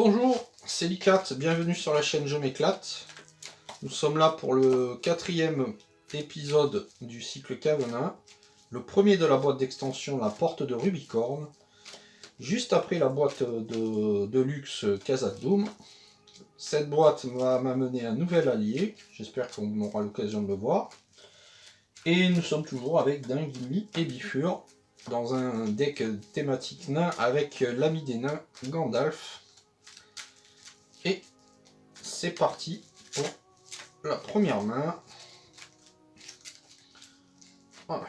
Bonjour, c'est Licat, bienvenue sur la chaîne Je m'éclate. Nous sommes là pour le 4e épisode du cycle Cavenin, le premier de la boîte d'extension La Porte de Rubicorne, juste après la boîte de luxe Khazad Dûm. Cette boîte va m'amener un nouvel allié, j'espère qu'on aura l'occasion de le voir. Et nous sommes toujours avec Din, Gimli et Bifur, dans un deck thématique nain avec l'ami des nains, Gandalf. Et c'est parti pour la première main. Voilà.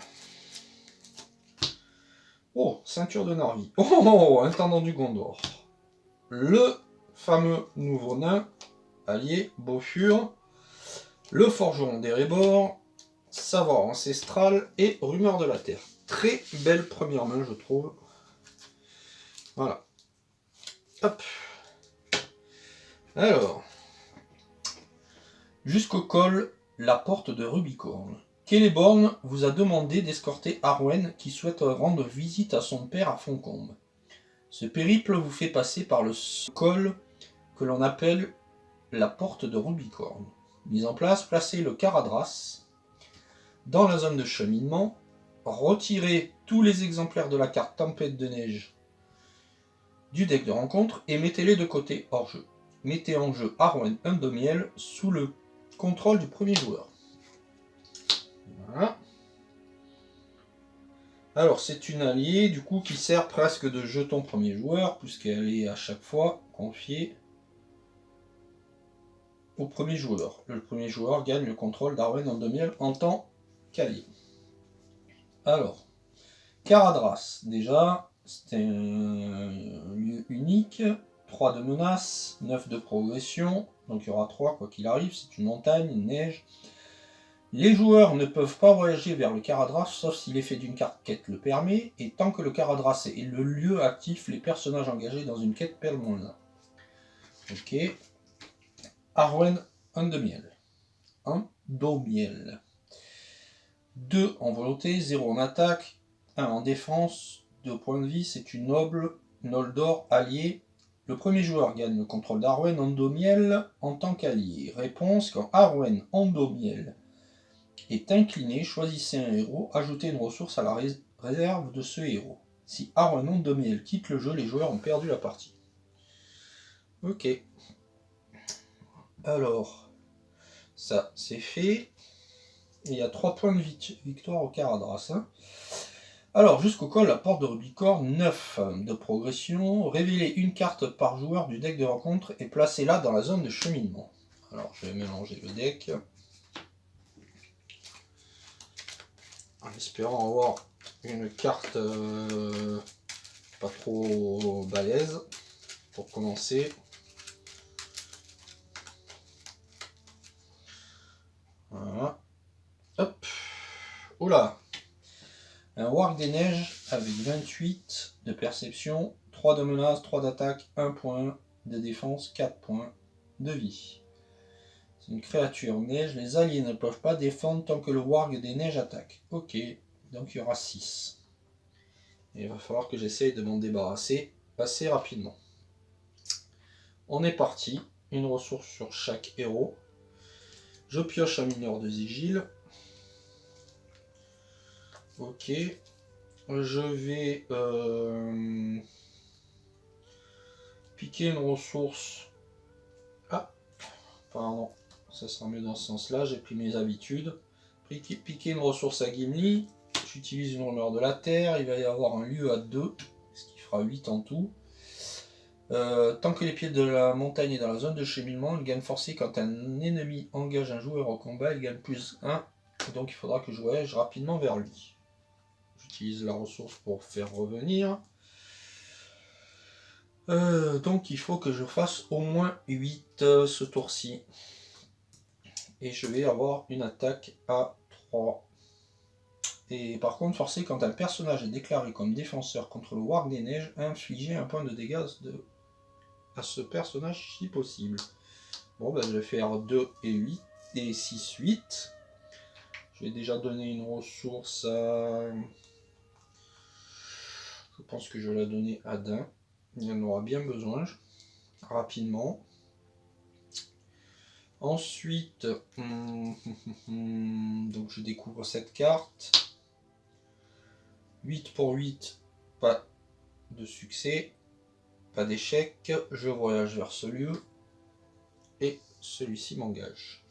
Oh, ceinture de Narvi. Oh, intendant du Gondor. Le fameux nouveau nain, allié, Bofur. Le forgeron d'Erebor. Savoir ancestral et rumeur de la terre. Très belle première main, je trouve. Voilà. Hop. Alors. Jusqu'au col, la porte de Rubicorne. Celeborn vous a demandé d'escorter Arwen qui souhaite rendre visite à son père à Foncombe. Ce périple vous fait passer par le col que l'on appelle la porte de Rubicorne. Mise en place, placez le Caradhras dans la zone de cheminement, retirez tous les exemplaires de la carte Tempête de neige du deck de rencontre et mettez-les de côté hors jeu. Mettez en jeu Arwen Undomiel sous le contrôle du premier joueur. Voilà. Alors c'est une alliée du coup qui sert presque de jeton premier joueur puisqu'elle est à chaque fois confiée au premier joueur. Le premier joueur gagne le contrôle d'Arwen Undomiel en tant qu'allié. Alors, Caradhras, déjà, c'est un lieu unique, 3 de menace, 9 de progression, donc il y aura 3 quoi qu'il arrive, c'est une montagne, une neige. Les joueurs ne peuvent pas voyager vers le Caradhras sauf si l'effet d'une carte quête le permet, et tant que le Caradhras est le lieu actif, les personnages engagés dans une quête perdent -1. Ok. Arwen Undomiel. Undomiel. 2 en volonté, 0 en attaque, 1 en défense, 2 points de vie, c'est une noble, Noldor, allié. Le premier joueur gagne le contrôle d'Arwen Undomiel en tant qu'allié. Réponse, quand Arwen Undomiel est incliné, choisissez un héros, ajoutez une ressource à la réserve de ce héros. Si Arwen Undomiel quitte le jeu, les joueurs ont perdu la partie. Ok. Alors, ça c'est fait. Il y a 3 points de victoire au Caradhras. Hein. Alors, jusqu'au col, la porte de Rubicorne, 9 de progression. Révélez une carte par joueur du deck de rencontre et placez-la dans la zone de cheminement. Alors, je vais mélanger le deck. En espérant avoir une carte pas trop balèze pour commencer. Voilà. Hop. Oula. Un Warg des Neiges avec 28 de perception, 3 de menace, 3 d'attaque, 1 point de défense, 4 points de vie. C'est une créature neige, les alliés ne peuvent pas défendre tant que le Warg des Neiges attaque. Ok, donc il y aura 6. Et il va falloir que j'essaye de m'en débarrasser assez rapidement. On est parti, une ressource sur chaque héros. Je pioche un mineur de sigil. Ok. Je vais piquer une ressource. Ah, pardon, ça sera mieux dans ce sens-là. J'ai pris mes habitudes. Piquer une ressource à Gimli. J'utilise une rumeur de la terre. Il va y avoir un lieu à 2, ce qui fera 8 en tout. Tant que les pieds de la montagne est dans la zone de cheminement, il gagne forcé quand un ennemi engage un joueur au combat. Il gagne plus 1. Donc il faudra que je voyage rapidement vers lui. J'utilise la ressource pour faire revenir. Donc il faut que je fasse au moins 8 ce tour-ci. Et je vais avoir une attaque à 3. Et par contre, forcé, quand un personnage est déclaré comme défenseur contre le Warg des Neiges, infliger un point de dégâts à ce personnage si possible. Bon, ben, je vais faire 2 et 8 et 6, 8. Je vais déjà donner une ressource à... Je pense que je vais la donner à Din. Il en aura bien besoin. rapidement. Ensuite, donc je découvre cette carte. 8 pour 8, pas de succès, pas d'échec. Je voyage vers ce lieu et celui-ci m'engage.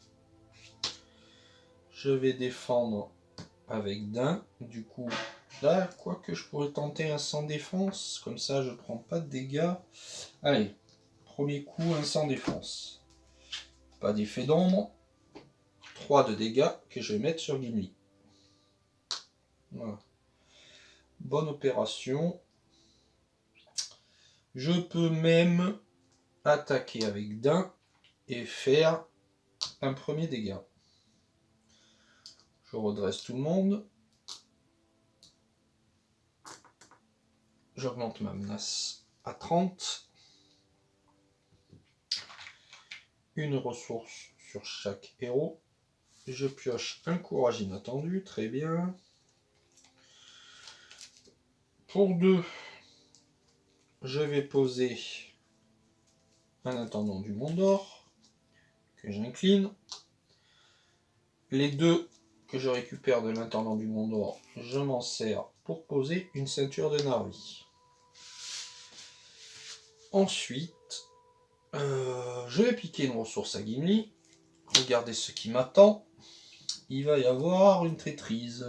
Je vais défendre avec Dain. Du coup, là, quoique je pourrais tenter un sans défense, comme ça je prends pas de dégâts. Allez, premier coup, un sans défense. Pas d'effet d'ombre. 3 de dégâts que je vais mettre sur Gimli. Voilà. Bonne opération. Je peux même attaquer avec Dain et faire un premier dégât. Je redresse tout le monde. J'augmente ma menace à 30. Une ressource sur chaque héros. Je pioche un courage inattendu, très bien. Pour 2, je vais poser un intendant du Mont d'Or que j'incline. Les 2 que je récupère de l'intendant du Mont d'Or, je m'en sers pour poser une ceinture de Narvi. Ensuite, je vais piquer une ressource à Gimli. Regardez ce qui m'attend. Il va y avoir une traîtrise.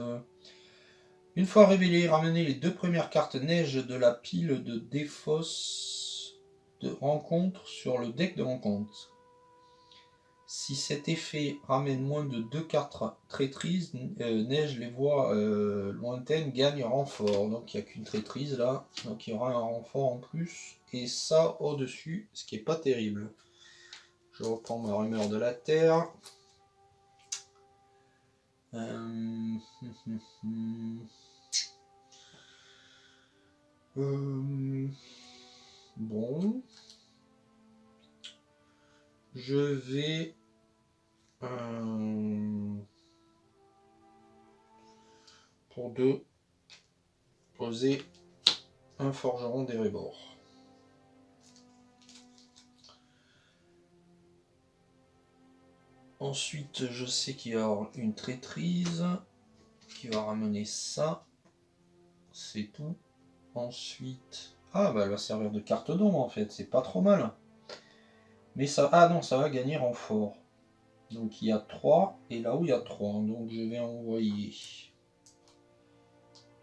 Une fois révélé, ramenez les 2 premières cartes neige de la pile de défausse de rencontre sur le deck de rencontre. Si cet effet ramène moins de 2 cartes traîtrises, neige les voies lointaines gagne renfort. Donc il n'y a qu'une traîtrise là, donc il y aura un renfort en plus. Et ça au-dessus, ce qui n'est pas terrible. Je reprends ma rumeur de la terre. Bon. Je vais pour 2 poser un forgeron d'Erebor. Ensuite, je sais qu'il va y avoir une traîtrise qui va ramener ça. C'est tout. Ensuite... Ah, bah elle va servir de carte d'ombre en fait, c'est pas trop mal. Mais ça... Ah non, ça va gagner renfort. Donc il y a 3, et là où il y a 3, donc je vais envoyer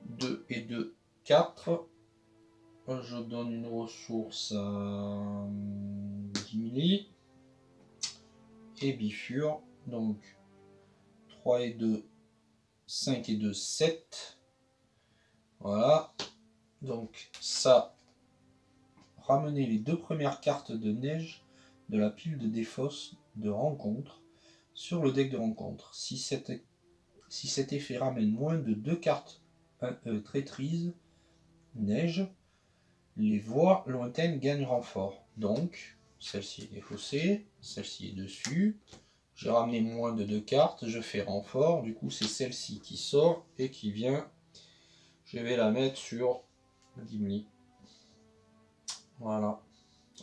2 et 2, 4. Je donne une ressource à Gimli. Et Bifur, donc 3 et 2, 5 et 2, 7. Voilà. Donc ça, ramener les 2 premières cartes de neige de la pile de défausse de rencontre sur le deck de rencontre. Si cet effet ramène moins de 2 cartes traîtrises, neige, les voies lointaines gagnent renfort. Donc, celle-ci est défaussée, celle-ci est dessus. J'ai ramené moins de 2 cartes, je fais renfort, du coup c'est celle-ci qui sort et qui vient. Je vais la mettre sur Gimli. Voilà,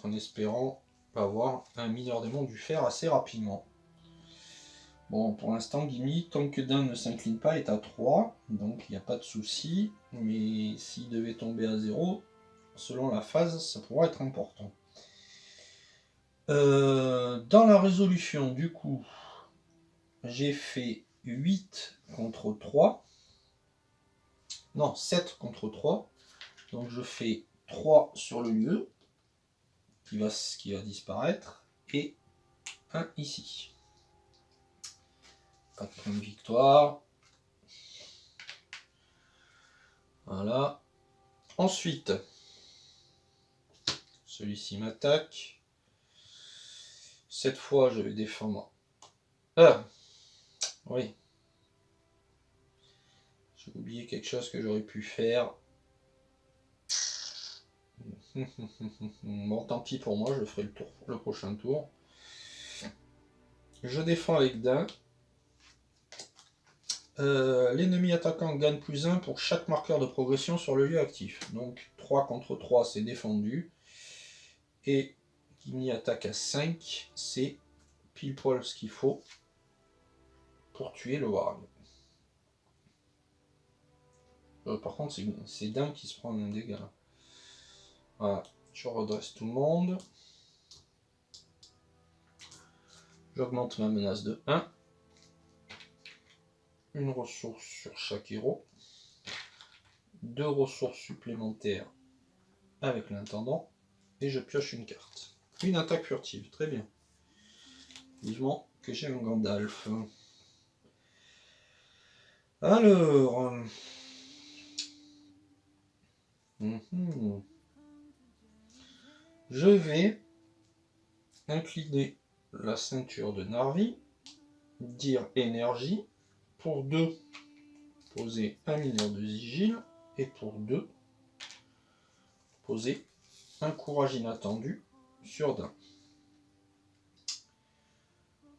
en espérant avoir un mineur démon du fer assez rapidement. Bon, pour l'instant, Gimli, tant que Dain ne s'incline pas, est à 3, donc il n'y a pas de souci. Mais s'il devait tomber à 0, selon la phase, ça pourrait être important. Dans la résolution, du coup, j'ai fait 8 contre 3. Non, 7 contre 3. Donc je fais 3 sur le lieu, qui va disparaître, et 1 ici. Pas de point de victoire. Voilà. Ensuite, celui-ci m'attaque. Cette fois, je vais défendre. Oui. J'ai oublié quelque chose que j'aurais pu faire. Bon, tant pis pour moi, je ferai le prochain tour. Je défends avec Dain. L'ennemi attaquant gagne +1 pour chaque marqueur de progression sur le lieu actif. Donc 3 contre 3, c'est défendu. Et Gimli attaque à 5, c'est pile poil ce qu'il faut pour tuer le Warg. Par contre, c'est dingue qui se prend un dégât. Voilà, je redresse tout le monde. J'augmente ma menace de 1. Une ressource sur chaque héros. 2 ressources supplémentaires avec l'intendant. Et je pioche une carte. Une attaque furtive, très bien. Vivement que j'ai un Gandalf. Alors... Je vais incliner la ceinture de Narvi, dire énergie, pour 2, poser un mineur de sigil, et pour 2, poser un courage inattendu sur Dain.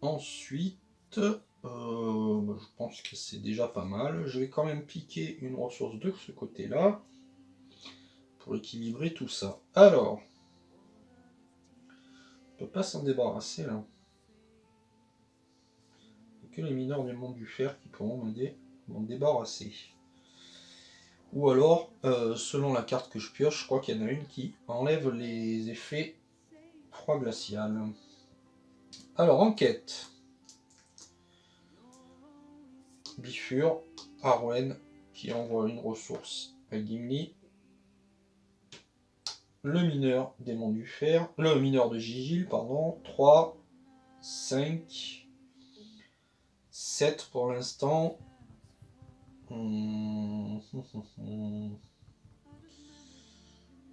Ensuite, je pense que c'est déjà pas mal. Je vais quand même piquer une ressource de ce côté-là, pour équilibrer tout ça. Alors, on peut pas s'en débarrasser là. Il n'y a que les mineurs du monde du fer qui pourront m'en débarrasser. Ou alors, selon la carte que je pioche, je crois qu'il y en a une qui enlève les effets froid glacial. Alors, enquête. Bifur, Arwen, qui envoie une ressource à Gimli. Le mineur démon du fer, le mineur de Gigil, pardon, 3, 5, 7 pour l'instant.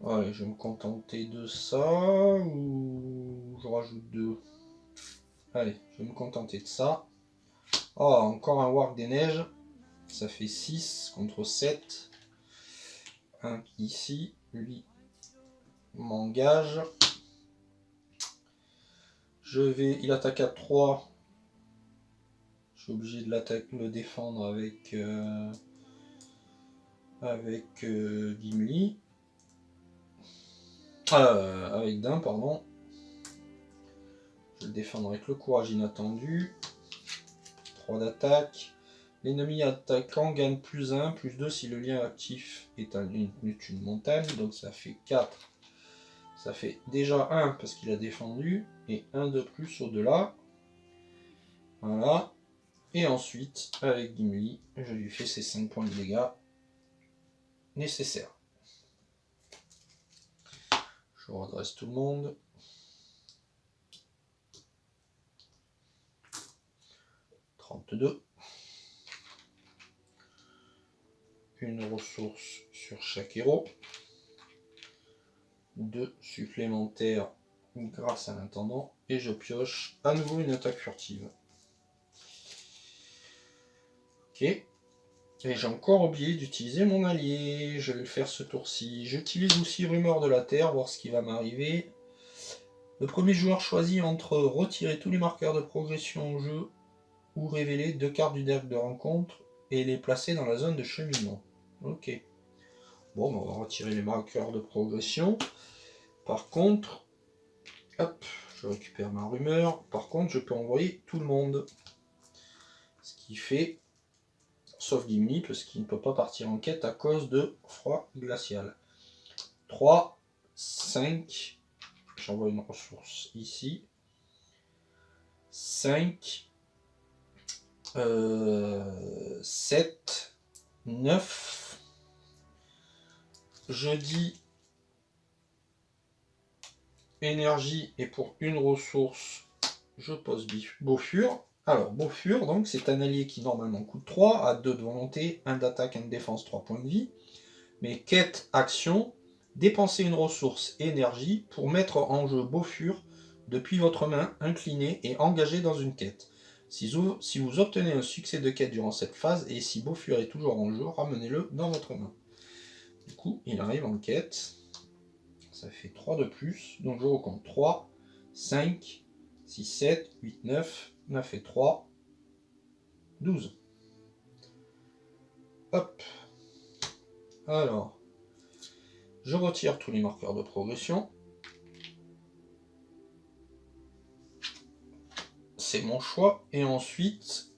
Allez, je vais me contenter de ça, ou je rajoute 2. Allez, je vais me contenter de ça. Oh, encore un Warg des Neiges. Ça fait 6 contre 7. Un ici, lui m'engage. Il attaque à 3. Je suis obligé de le défendre avec Gimli. Avec Dain, pardon. Je le défends avec le courage inattendu. 3 d'attaque. L'ennemi attaquant gagne plus 1, plus 2 si le lien actif est une montagne. Donc ça fait 4. Ça fait déjà 1 parce qu'il a défendu. Et 1 de plus au-delà. Voilà. Et ensuite, avec Gimli, je lui fais ses 5 points de dégâts nécessaires. Je redresse tout le monde. 32. Une ressource sur chaque héros. 2 supplémentaires grâce à l'intendant. Et je pioche à nouveau une attaque furtive. Ok. Et j'ai encore oublié d'utiliser mon allié. Je vais le faire ce tour-ci. J'utilise aussi Rumeur de la Terre, voir ce qui va m'arriver. Le premier joueur choisit entre retirer tous les marqueurs de progression au jeu ou révéler 2 cartes du deck de rencontre et les placer dans la zone de cheminement. Ok. Bon, on va retirer les marqueurs de progression. Par contre, hop, je récupère ma rumeur. Par contre, je peux envoyer tout le monde. Ce qui fait, sauf Gimli, parce qu'il ne peut pas partir en quête à cause de froid glacial. 3, 5, j'envoie une ressource ici. 5, 7, 9. Je dis énergie et pour une ressource, je pose Bofur. Alors, Bofur, donc, c'est un allié qui normalement coûte 3, a 2 de volonté, 1 d'attaque, 1 de défense, 3 points de vie. Mais quête, action, dépensez une ressource énergie pour mettre en jeu Bofur depuis votre main inclinée et engagée dans une quête. Si vous obtenez un succès de quête durant cette phase et si Bofur est toujours en jeu, ramenez-le dans votre main. Du coup, il arrive en quête. Ça fait 3 de plus. Donc je recompte 3, 5, 6, 7, 8, 9. 9 et 3. 12. Hop. Alors. Je retire tous les marqueurs de progression. c'est mon choix. Et ensuite,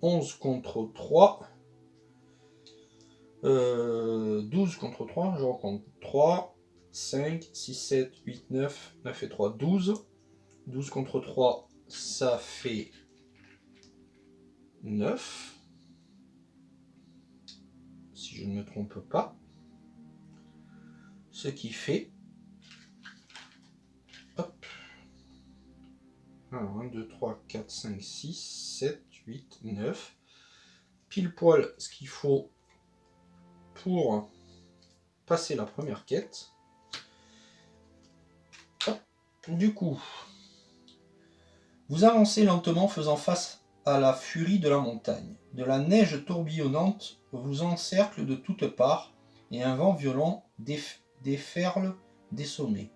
11 contre 3. 12 contre 3, je recompte 3, 5, 6, 7, 8, 9, 9 et 3, 12. 12 contre 3, ça fait 9. Si je ne me trompe pas. Ce qui fait... Hop. Alors, 1, 2, 3, 4, 5, 6, 7, 8, 9. Pile poil ce qu'il faut pour passer la première quête. Hop. Du coup, vous avancez lentement faisant face à la furie de la montagne. De la neige tourbillonnante vous encercle de toutes parts et un vent violent déferle des sommets.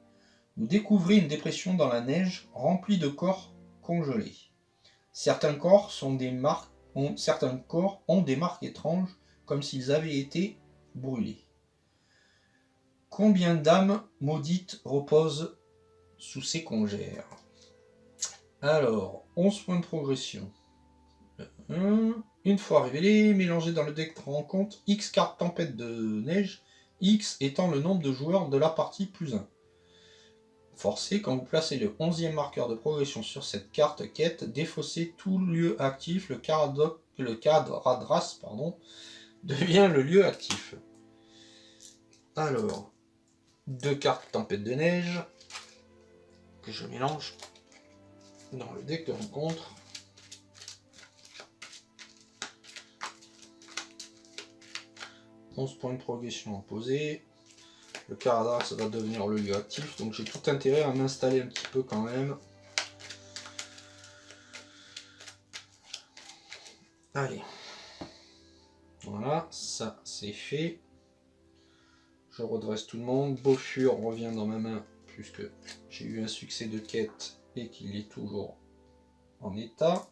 Vous découvrez une dépression dans la neige remplie de corps congelés. Certains corps ont des marques étranges, comme s'ils avaient été brûlés. Combien d'âmes maudites reposent sous ces congères? Alors, 11 points de progression. Une fois révélé, mélangé dans le deck rend compte X cartes tempête de neige, X étant le nombre de joueurs de la partie plus 1. Forcé, quand vous placez le 11e marqueur de progression sur cette carte quête, défaussez tout lieu actif, le Caradras devient le lieu actif. Alors, 2 cartes tempête de neige que je mélange dans le deck de rencontre. « 11 points de progression imposés. Le Caradras va devenir le lieu actif, donc j'ai tout intérêt à m'installer un petit peu quand même. Allez. Voilà, ça c'est fait. Je redresse tout le monde. Bofur revient dans ma main, puisque j'ai eu un succès de quête et qu'il est toujours en état.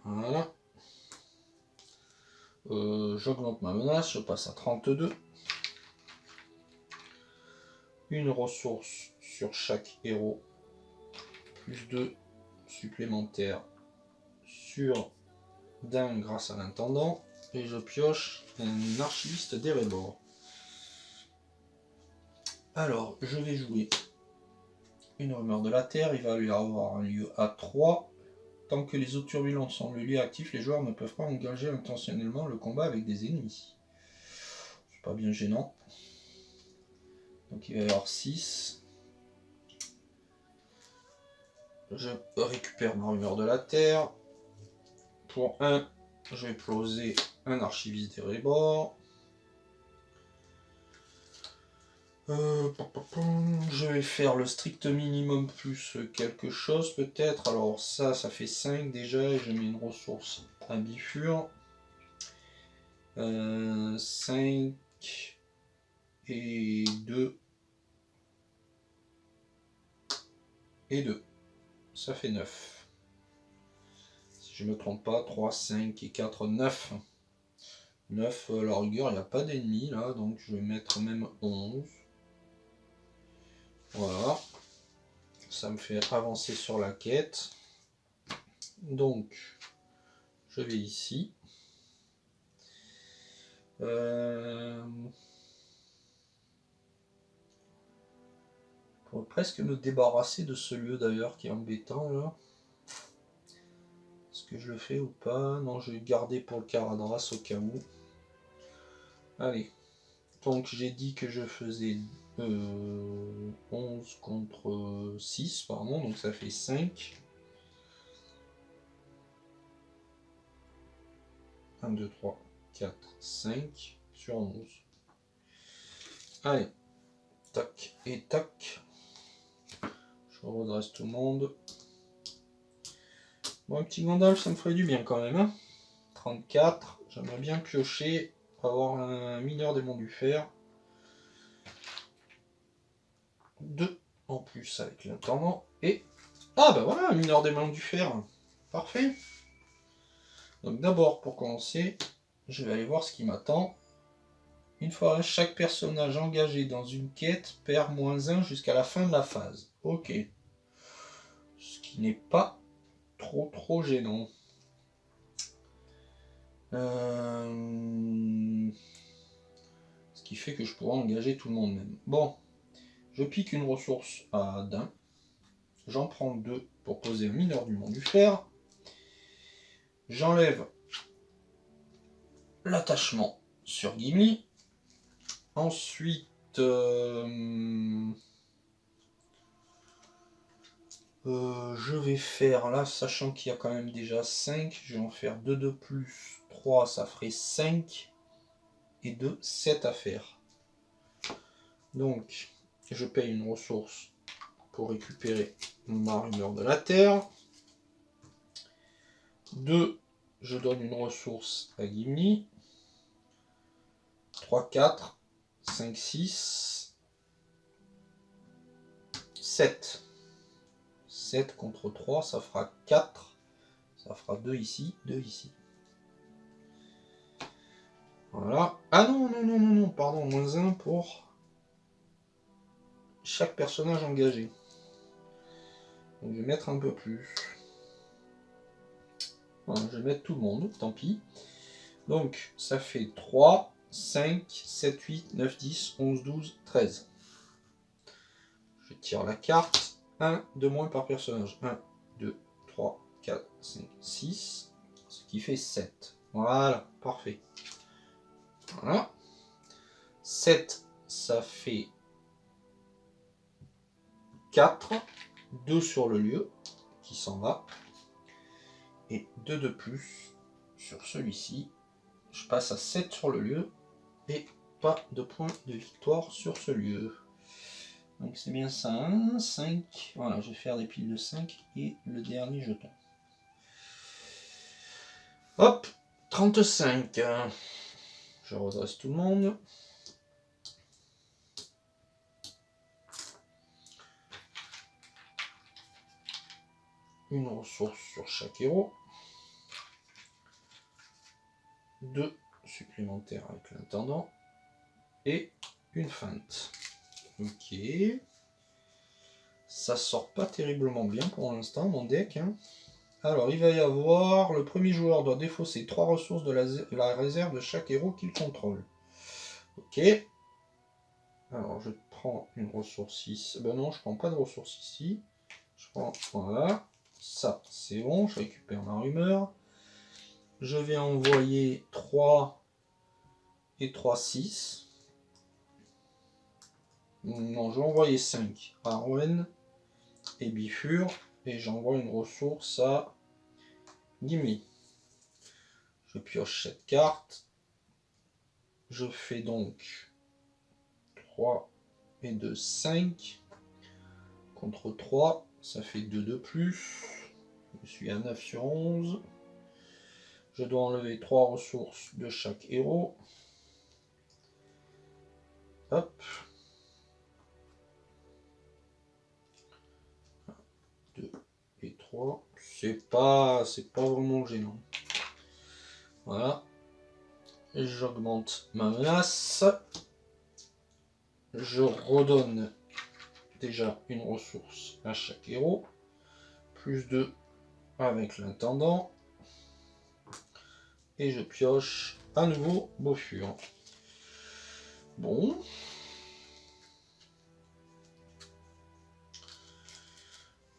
Voilà. J'augmente ma menace, je passe à 32. Une ressource sur chaque héros, plus 2 supplémentaires sur d'un grâce à l'intendant, et je pioche un archiviste d'Erebor. Alors, je vais jouer une rumeur de la Terre, il va lui avoir un lieu à 3. Tant que les eaux turbulentes sont le lieu actif, les joueurs ne peuvent pas engager intentionnellement le combat avec des ennemis. C'est pas bien gênant. Donc il va y avoir 6. Je récupère ma rumeur de la Terre. Pour 1, je vais poser un archiviste d'Erebor. Je vais faire le strict minimum plus quelque chose peut-être. Alors ça fait 5 déjà et je mets une ressource à bifure. 5 et 2 et 2. Ça fait 9. Si je ne me trompe pas, 3, 5 et 4, 9. 9, à la rigueur, il n'y a pas d'ennemis là, donc je vais mettre même 11. Voilà. Ça me fait avancer sur la quête. Donc, je vais ici. Je pourrais presque me débarrasser de ce lieu d'ailleurs qui est embêtant là. Est-ce que je le fais ou pas? Non, je vais garder pour le Caradras au cas où. Allez. Donc j'ai dit que je faisais 11 contre 6, pardon, donc ça fait 5. 1, 2, 3, 4, 5 sur 11. Allez, tac et tac. Je redresse tout le monde. Bon, un petit Gandalf, ça me ferait du bien quand même. Hein. 34, j'aimerais bien piocher pour avoir un mineur démon du fer. 2 en plus avec l'intendant. Et... ah bah voilà, un mineur démon du fer. Parfait. Donc d'abord, pour commencer, je vais aller voir ce qui m'attend. Une fois chaque personnage engagé dans une quête perd -1 jusqu'à la fin de la phase. Ok. Ce qui n'est pas trop gênant. Ce qui fait que je pourrais engager tout le monde même. Bon, je pique une ressource à Dain. J'en prends 2 pour poser un mineur du mont du fer. J'enlève l'attachement sur Gimli. Ensuite, je vais faire là, sachant qu'il y a quand même déjà 5, je vais en faire 2 de plus. 3, ça ferait 5. Et 2, 7 à faire. Donc, je paye une ressource pour récupérer ma rumeur de la terre. 2, je donne une ressource à Gimli. 3, 4, 5, 6, 7. 7 contre 3, ça fera 4. Ça fera 2 ici, 2 ici. Voilà. Ah non, pardon, -1 pour chaque personnage engagé. Donc je vais mettre un peu plus. Voilà, je vais mettre tout le monde, tant pis. Donc ça fait 3, 5, 7, 8, 9, 10, 11, 12, 13. Je tire la carte. 1 de moins par personnage. 1, 2, 3, 4, 5, 6. Ce qui fait 7. Voilà, parfait. Voilà. 7, ça fait 4. 2 sur le lieu, qui s'en va. Et 2 de plus sur celui-ci. Je passe à 7 sur le lieu. Et pas de point de victoire sur ce lieu. Donc c'est bien ça, 1, 5. Voilà, je vais faire des piles de 5 et le dernier jeton. Hop, 35. Je redresse tout le monde. Une ressource sur chaque héros. 2 supplémentaires avec l'intendant. Et une feinte. Ok. Ça sort pas terriblement bien pour l'instant, mon deck. Hein. Alors, il va y avoir... Le premier joueur doit défausser 3 ressources de la réserve de chaque héros qu'il contrôle. Ok. Alors, je prends une ressource ici. Ben non, je prends pas de ressource ici. Je prends... Voilà. Ça, c'est bon. Je récupère ma rumeur. Je vais envoyer 3 et 3, 6. Non, je vais envoyer 5 à Arwen et Bifur. Et j'envoie une ressource à Gimli. Je pioche cette carte. Je fais donc 3 et 2, 5. Contre 3, ça fait 2 de plus. Je suis à 9 sur 11. Je dois enlever 3 ressources de chaque héros. Hop. 2 et 3. C'est pas vraiment gênant. Voilà. J'augmente ma menace. Je redonne déjà une ressource à chaque héros. Plus 2 avec l'intendant. Et je pioche à nouveau Bofur. Bon.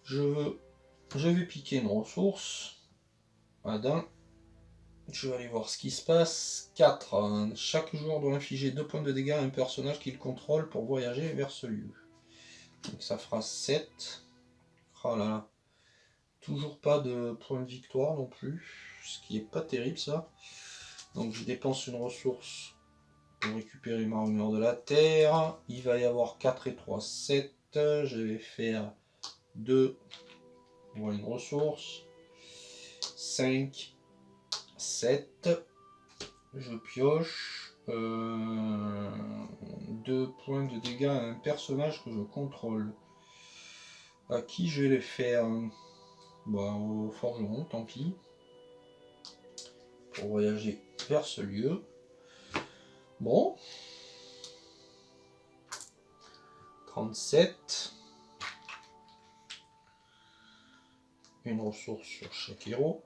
Je vais piquer une ressource. Adin. Je vais aller voir ce qui se passe. 4. Chaque joueur doit infliger 2 points de dégâts à un personnage qu'il contrôle pour voyager vers ce lieu. Donc ça fera 7. Oh là là. Toujours pas de point de victoire non plus. Ce qui est pas terrible ça. Donc je dépense une ressource pour récupérer ma rumeur de la terre. Il va y avoir 4 et 3, 7. Je vais faire 2. Voilà une ressource. 5. 7. Je pioche 2 points de dégâts à un personnage que je contrôle. À qui je vais les faire? Bah, au forgeron, tant pis. Pour voyager vers ce lieu. Bon. 37. Une ressource sur chaque héros.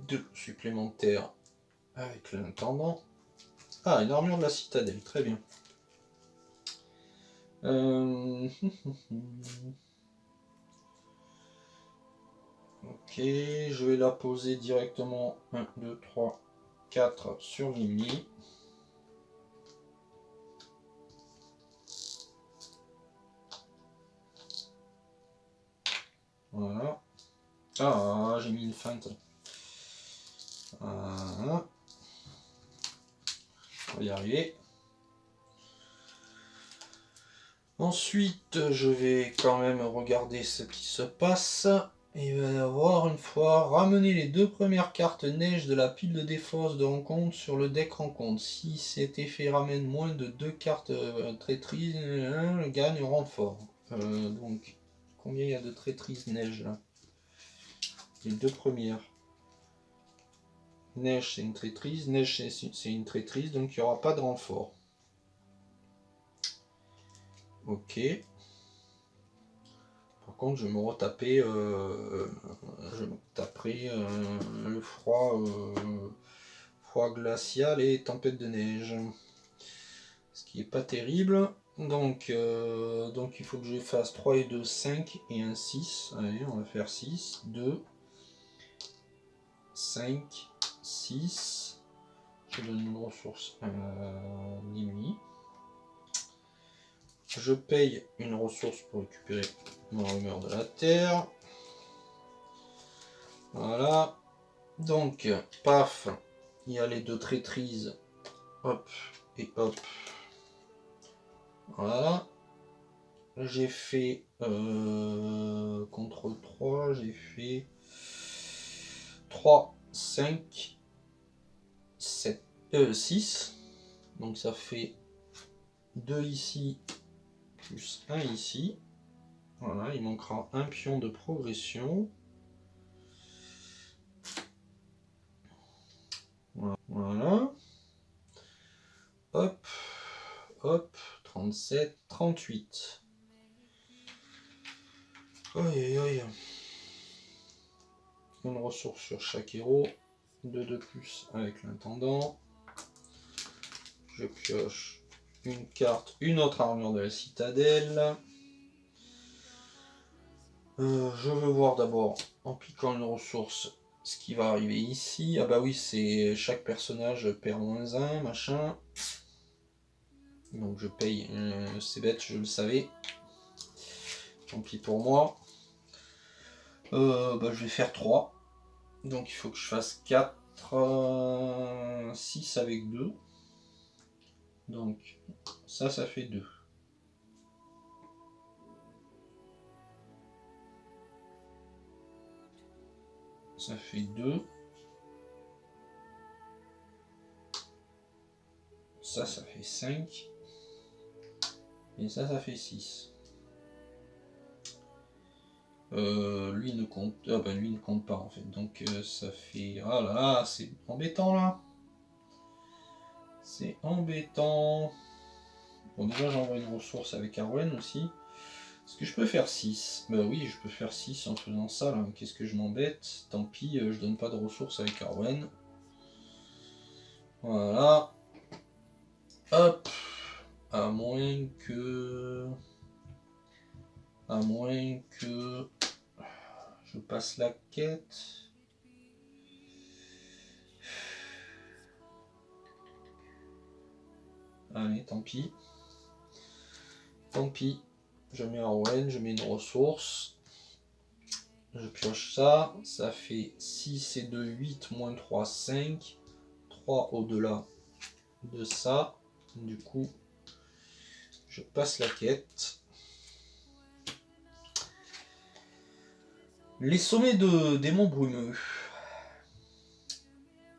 2 supplémentaires avec l'intendant. Ah, une armure de la citadelle, très bien. Ok, je vais la poser directement 1, 2, 3, 4 sur Mimli. Voilà. Ah, j'ai mis une feinte. Voilà. On va y arriver. Ensuite, je vais quand même regarder ce qui se passe. Et il va y avoir une fois ramener les 2 premières cartes neige de la pile de défausse de rencontre sur le deck rencontre. Si cet effet ramène moins de 2 cartes traîtrises, le gagne renfort. Donc, combien il y a de traîtrises neige là? Les 2 premières. Neige c'est une traîtrise, neige c'est une traîtrise, donc il n'y aura pas de renfort. Ok. Par contre, je vais me retaper, je me taperai le froid glacial et tempête de neige. Ce qui est pas terrible. Donc il faut que je fasse 3 et 2, 5 et un 6. Allez, on va faire 6, 2, 5, 6. Je donne une ressource à Nimi. Je paye une ressource pour récupérer mon rumeur de la terre. Voilà. Donc, paf, il y a les 2 traîtrises. Hop et hop. Voilà. J'ai fait contre 3, j'ai fait 3, 5, 7, 6. Donc ça fait 2 ici, plus 1 ici. Voilà, il manquera un pion de progression. Voilà. Hop, hop, 37, 38. Aïe, aïe. Une ressource sur chaque héros. 2 de plus avec l'intendant. Je pioche une carte, une autre armure de la citadelle. Je veux voir d'abord, en piquant une ressource, ce qui va arriver ici. Ah bah oui, c'est chaque personnage perd -1, machin. Donc je paye, c'est bête, je le savais. Tant pis pour moi. Je vais faire 3. Donc il faut que je fasse 4, 6 avec 2. Donc ça fait 2. Ça fait 2. Ça fait 5. Et ça fait 6. Lui ne compte. Ah bah lui ne compte pas en fait. Donc ça fait. Ah là là, c'est embêtant là. C'est embêtant. Bon déjà j'envoie une ressource avec Arwen aussi. Est-ce que je peux faire 6? Bah oui, je peux faire 6 en faisant ça là. Qu'est-ce que je m'embête? Tant pis, je donne pas de ressources avec Arwen. Voilà. Hop. À moins que je passe la quête. Allez, tant pis. Tant pis. Je mets Arwen, je mets une ressource. Je pioche ça. Ça fait 6 et 2, 8, moins 3, 5. 3 au-delà de ça. Du coup, je passe la quête. Les sommets de démons brumeux.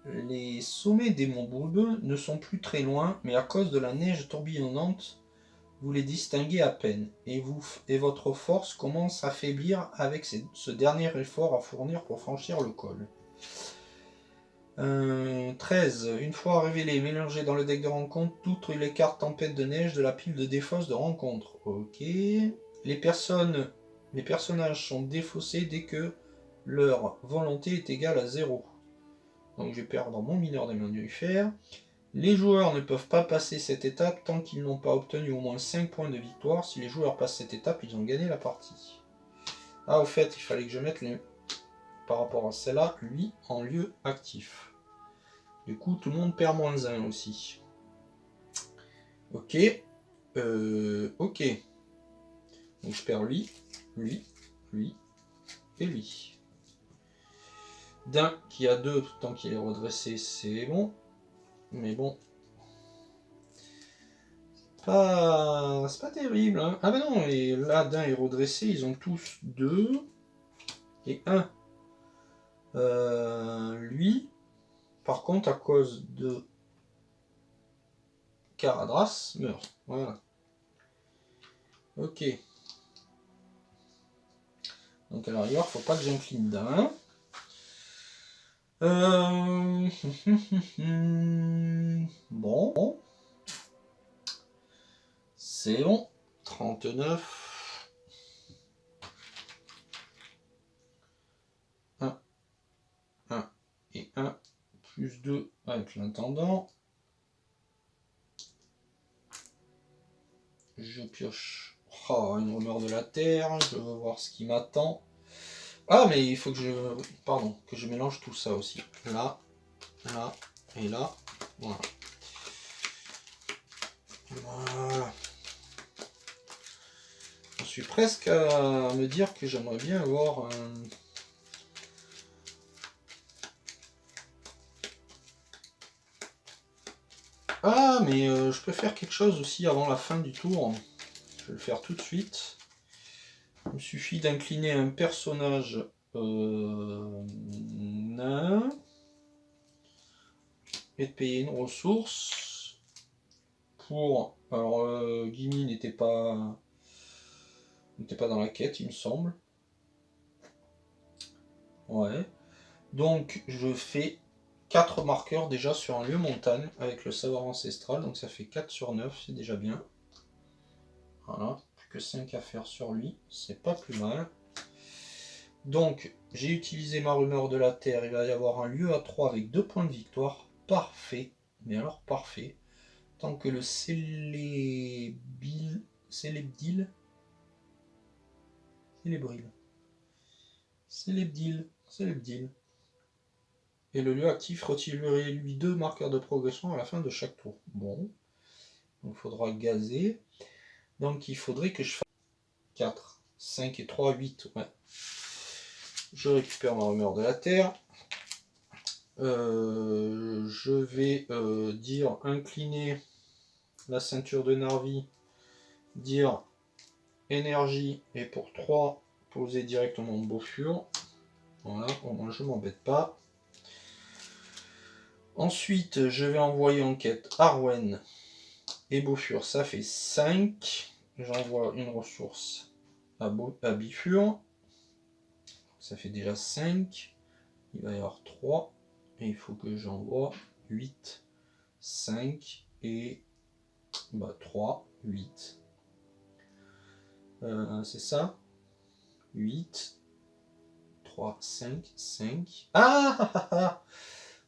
Les sommets des monts brumeux ne sont plus très loin, mais à cause de la neige tourbillonnante, vous les distinguez à peine, et votre force commence à faiblir avec ce dernier effort à fournir pour franchir le col. 13. Une fois révélé, mélangez dans le deck de rencontre toutes les cartes tempête de neige de la pile de défausse de rencontre. Ok. Les personnages sont défaussés dès que leur volonté est égale à 0. Donc je vais perdre mon mineur des mammifères. Les joueurs ne peuvent pas passer cette étape tant qu'ils n'ont pas obtenu au moins 5 points de victoire. Si les joueurs passent cette étape, ils ont gagné la partie. Ah, au fait, il fallait que je mette par rapport à celle-là, lui, en lieu actif. Du coup, tout le monde perd moins 1 aussi. Ok. Ok. Donc je perds lui et lui. D'un qui a 2, tant qu'il est redressé, c'est bon. Mais bon. C'est pas terrible. Hein. Ah ben non, et là, d'un est redressé, ils ont tous 2. Et 1. Lui, par contre, à cause de Caradras, meurt. Voilà. Ok. Donc à l'arrière, faut pas que j'incline d'un. Bon. C'est bon. 39. 1. 1 et 1. Plus 2 avec l'intendant. Je pioche. Oh, une rumeur de la terre. Je veux voir ce qui m'attend. Ah, mais il faut que je... Pardon, que je mélange tout ça aussi. Là, là et là. Voilà. Voilà. Je suis presque à me dire que j'aimerais bien avoir un... Ah, mais je peux faire quelque chose aussi avant la fin du tour. Je vais le faire tout de suite. Il me suffit d'incliner un personnage nain et de payer une ressource pour... Alors, Gimme n'était pas dans la quête, il me semble. Ouais. Donc, je fais 4 marqueurs déjà sur un lieu montagne avec le savoir ancestral. Donc, ça fait 4 sur 9, c'est déjà bien. Voilà. Plus que 5 à faire sur lui, c'est pas plus mal. Donc, j'ai utilisé ma rumeur de la terre. Il va y avoir un lieu à 3 avec 2 points de victoire. Parfait. Mais alors, parfait. Tant que le Célébdil. Et le lieu actif retirerait lui 2 marqueurs de progression à la fin de chaque tour. Bon. Donc, il faudra gazer. Donc, il faudrait que je fasse 4, 5 et 3, 8. Ouais. Je récupère ma rumeur de la terre. Je vais dire incliner la ceinture de Narvi, dire énergie, et pour 3, poser directement Bofur. Voilà, au moins je m'embête pas. Ensuite, je vais envoyer en quête Arwen et Bofur, ça fait 5. J'envoie une ressource à Bifur. Ça fait déjà 5. Il va y avoir 3. Et il faut que j'envoie 8, 5 et 3, 8. C'est ça. 8, 3, 5, 5. Ah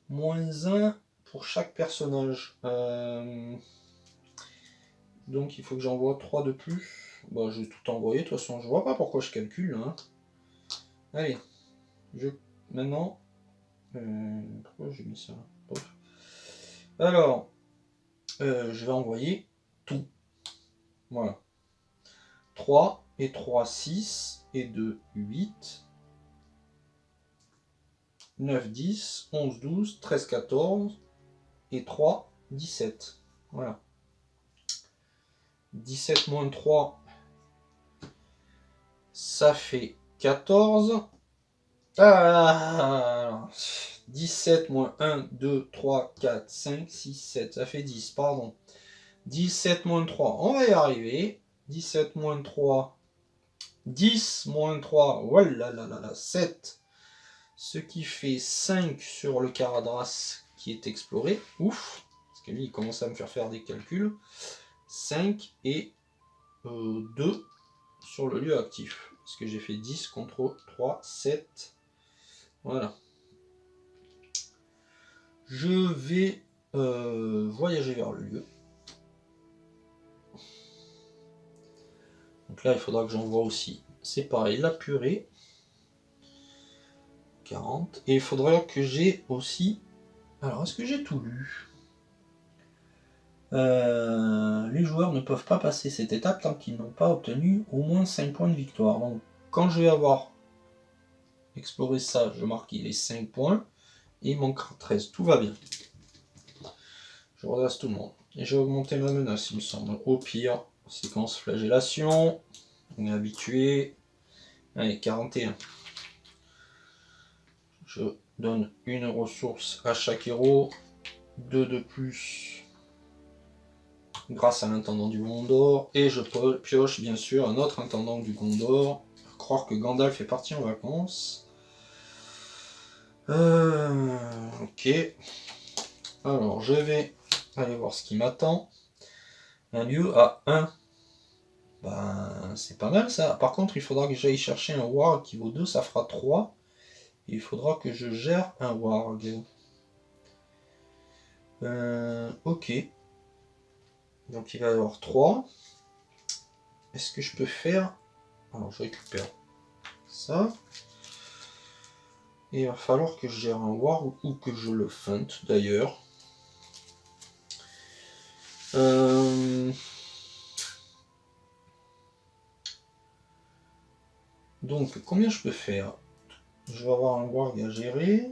moins 1 pour chaque personnage. Donc il faut que j'envoie 3 de plus. Bah, je vais tout envoyer, de toute façon je vois pas pourquoi je calcule. Hein. Allez, maintenant... pourquoi j'ai mis ça là? Alors, je vais envoyer tout. Voilà. 3 et 3, 6 et 2, 8. 9, 10, 11, 12, 13, 14 et 3, 17. Voilà. 17 moins 3, ça fait 14. Ah, 17 moins 1, 2, 3, 4, 5, 6, 7. Ça fait 10, pardon. 17 moins 3, on va y arriver. 17 moins 3, 10 moins 3, voilà, 7. Ce qui fait 5 sur le Caradras qui est exploré. Ouf, parce que lui il commence à me faire des calculs. 5 et 2 sur le lieu actif. Parce que j'ai fait 10 contre 3, 7. Voilà. Je vais voyager vers le lieu. Donc là, il faudra que j'envoie aussi. C'est pareil, la purée. 40. Et il faudra que j'ai aussi... Alors, est-ce que j'ai tout lu? Les joueurs ne peuvent pas passer cette étape tant qu'ils n'ont pas obtenu au moins 5 points de victoire. Donc, quand je vais avoir exploré ça, je marque les 5 points. Et il manquera 13. Tout va bien. Je redresse tout le monde. Et j'ai augmenté ma menace, il me semble. Au pire, séquence flagellation. On est habitué. Allez, 41. Je donne une ressource à chaque héros. 2 de plus grâce à l'intendant du Gondor. Et je pioche bien sûr un autre intendant du Gondor. Croire que Gandalf est parti en vacances. Ok. Alors je vais aller voir ce qui m'attend. Un lieu à 1. Ben, c'est pas mal ça. Par contre, il faudra que j'aille chercher un warg qui vaut 2, ça fera 3. Et il faudra que je gère un warg. Ok. Donc il va y avoir 3. Est-ce que je peux faire... Alors je récupère ça. Et il va falloir que je gère un warg ou que je le feinte d'ailleurs. Donc combien je peux faire? Je vais avoir un warg à gérer.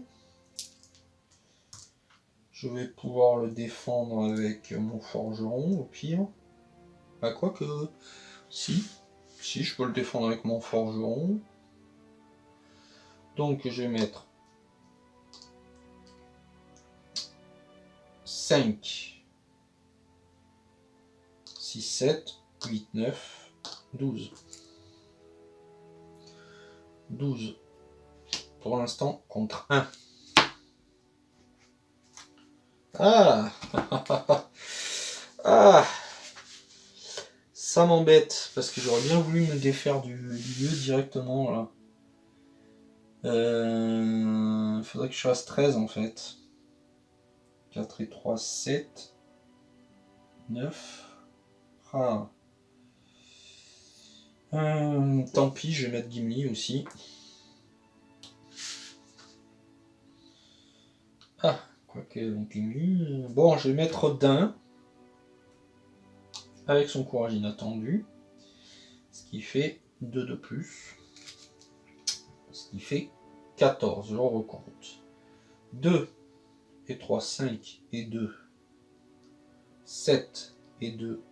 Je vais pouvoir le défendre avec mon forgeron au pire. Bah quoi que... Si, je peux le défendre avec mon forgeron. Donc je vais mettre 5, 6, 7, 8, 9, 12. 12 pour l'instant contre 1. Ah ah, ça m'embête parce que j'aurais bien voulu me défaire du lieu directement là. Faudrait que je fasse 13 en fait. 4 et 3, 7. 9. Ah. Tant pis, je vais mettre Gimli aussi. Ah, quoique, donc Gimli... Bon, je vais mettre Dain. Avec son courage inattendu. Ce qui fait 2 de plus. Ce qui fait 14, je recompte. 2 et 3, 5 et 2. 7 et 2,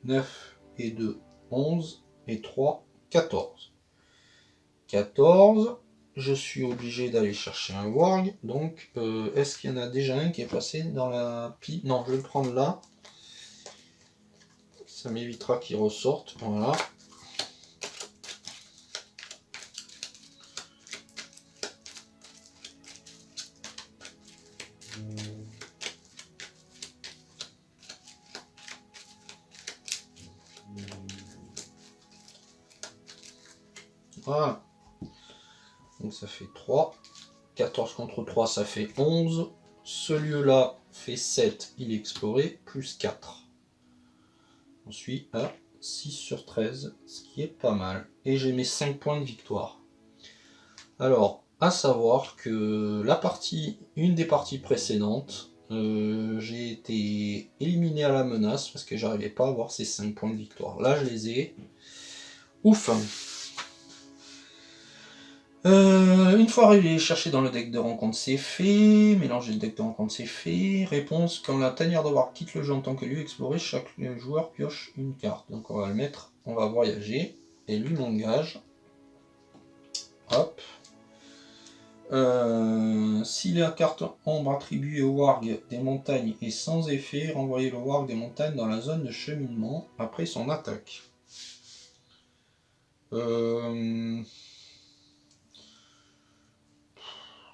9 et 2, 11 et 3, 14. 14, je suis obligé d'aller chercher un warg, donc est-ce qu'il y en a déjà un qui est passé dans la pile? Non, je vais le prendre là. Ça m'évitera qu'il ressorte, voilà. Voilà. Donc ça fait 3. 14 contre 3, ça fait 11. Ce lieu-là fait 7, il est exploré, plus 4. On suit à 6 sur 13, ce qui est pas mal. Et j'ai mes 5 points de victoire. Alors, à savoir que une des parties précédentes, j'ai été éliminé à la menace parce que j'arrivais pas à avoir ces 5 points de victoire. Là, je les ai. Ouf! Une fois arrivé, chercher dans le deck de rencontre, c'est fait. Mélanger le deck de rencontre, c'est fait. Réponse, quand la tanière de Warg quitte le jeu en tant que lieu exploré, chaque joueur pioche une carte. Donc on va le mettre, on va voyager. Et lui m'engage. Hop. Si la carte ombre attribuée au Warg des montagnes est sans effet, renvoyez le Warg des montagnes dans la zone de cheminement après son attaque.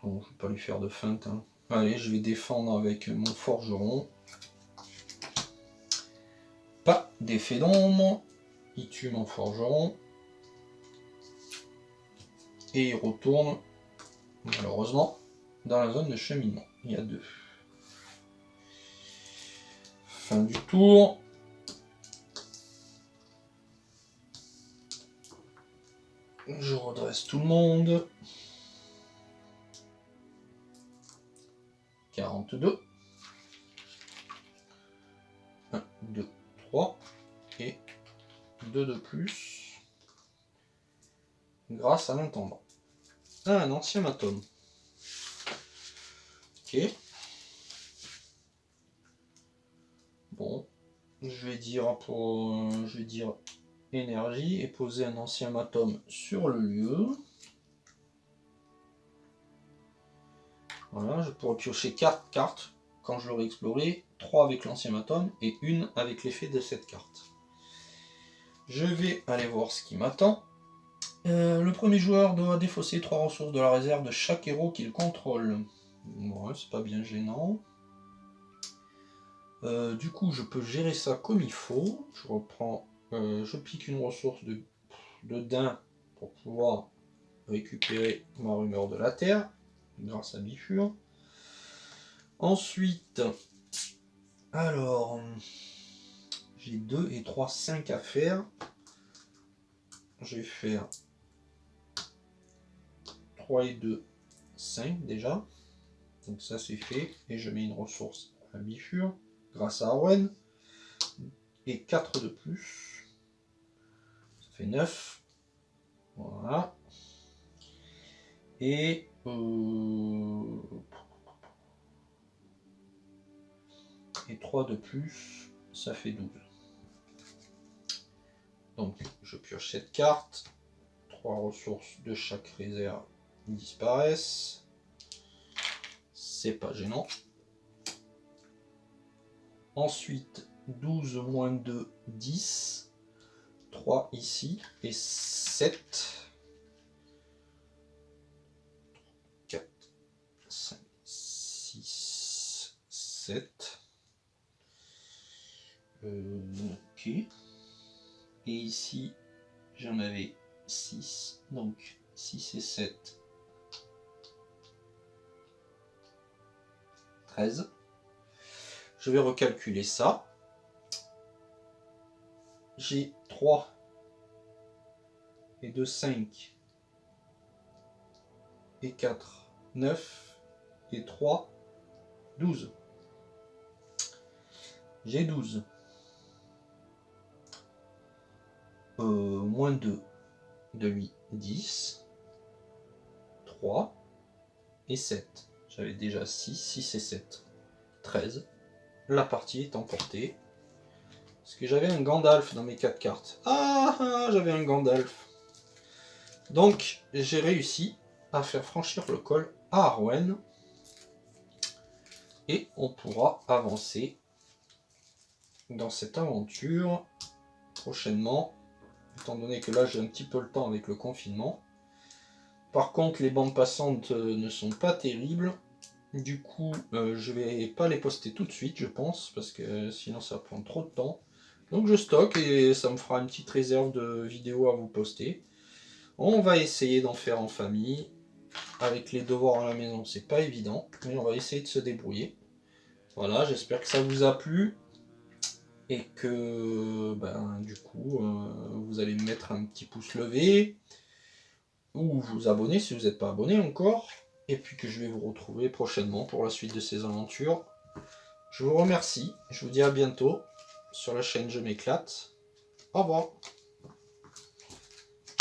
Bon, je vais pas lui faire de feinte. Hein. Allez, je vais défendre avec mon forgeron. Pas d'effet d'ombre. Il tue mon forgeron. Et il retourne, malheureusement, dans la zone de cheminement. Il y a 2. Fin du tour. Je redresse tout le monde. 42. 1, 2, 3. Et 2 de plus. Grâce à l'intendant. Ah, un ancien atome. Ok. Bon. Je vais dire énergie et poser un ancien atome sur le lieu. Voilà, je pourrais piocher 4 cartes quand je l'aurai exploré, 3 avec l'ancien atome et 1 avec l'effet de cette carte. Je vais aller voir ce qui m'attend. Le premier joueur doit défausser 3 ressources de la réserve de chaque héros qu'il contrôle. Ouais, c'est pas bien gênant. Du coup, je peux gérer ça comme il faut. Je reprends, je pique une ressource de daim pour pouvoir récupérer ma rumeur de la terre grâce à Bifur. Ensuite, alors, j'ai 2 et 3, 5 à faire. Je vais faire 3 et 2, 5 déjà. Donc ça c'est fait. Et je mets une ressource à Bifur grâce à Arwen. Et 4 de plus. Ça fait 9. Voilà. Et 3 de plus, ça fait 12. Donc je pioche cette carte. 3 ressources de chaque réserve disparaissent. C'est pas gênant. Ensuite, 12 moins 2, 10. 3 ici et 7. 4, 5, 6, 7. Ok. Et ici, j'en avais 6. Donc 6 et 7. 13. Je vais recalculer ça. J'ai 3 et 2, 5 et 4, 9 et 3, 12. J'ai 12. Moins 2 de lui, 10. 3 et 7. J'avais déjà 6, 6 et 7. 13. La partie est emportée. Parce que j'avais un Gandalf dans mes 4 cartes. Ah, j'avais un Gandalf. Donc, j'ai réussi à faire franchir le col à Arwen. Et on pourra avancer dans cette aventure prochainement. Étant donné que là, j'ai un petit peu le temps avec le confinement. Par contre, les bandes passantes ne sont pas terribles. Du coup, je vais pas les poster tout de suite, je pense, parce que sinon ça va prendre trop de temps. Donc je stocke et ça me fera une petite réserve de vidéos à vous poster. On va essayer d'en faire en famille. Avec les devoirs à la maison, c'est pas évident, mais on va essayer de se débrouiller. Voilà, j'espère que ça vous a plu. Et que, du coup, vous allez me mettre un petit pouce levé. Ou vous abonner si vous n'êtes pas abonné encore. Et puis que je vais vous retrouver prochainement pour la suite de ces aventures. Je vous remercie, je vous dis à bientôt sur la chaîne Je m'éclate. Au revoir.